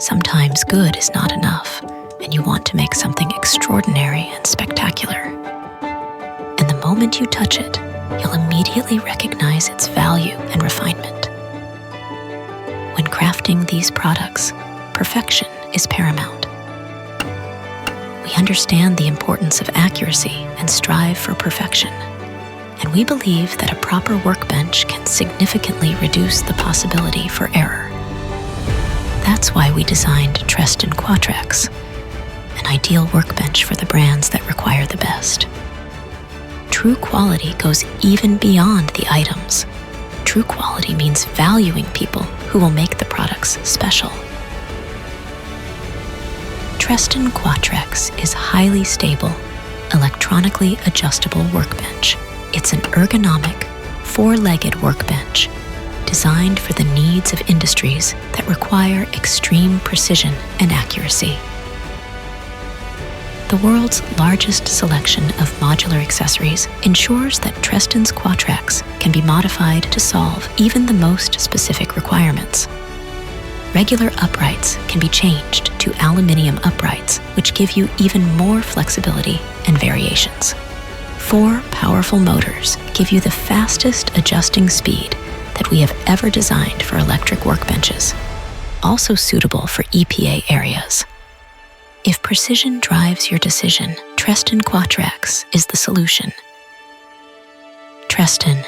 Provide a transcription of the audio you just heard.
Sometimes good is not enough, and you want to make something extraordinary and spectacular. And the moment you touch it, you'll immediately recognize its value and refinement. When crafting these products, perfection is paramount. We understand the importance of accuracy and strive for perfection, and we believe that a proper workbench can significantly reduce the possibility for error. That's why we designed Treston QuatreX, an ideal workbench for the brands that require the best. True quality goes even beyond the items. True quality means valuing people who will make the products special. Treston QuatreX is highly stable, electronically adjustable workbench. It's an ergonomic, four-legged workbench designed for the needs of industries that require extreme precision and accuracy. The world's largest selection of modular accessories ensures that Treston's QuatreX can be modified to solve even the most specific requirements. Regular uprights can be changed to aluminum uprights, which give you even more flexibility and variations. 4 powerful motors give you the fastest adjusting speed that we have ever designed for electric workbenches, also suitable for EPA areas. If precision drives your decision, Treston QuatreX is the solution. Treston,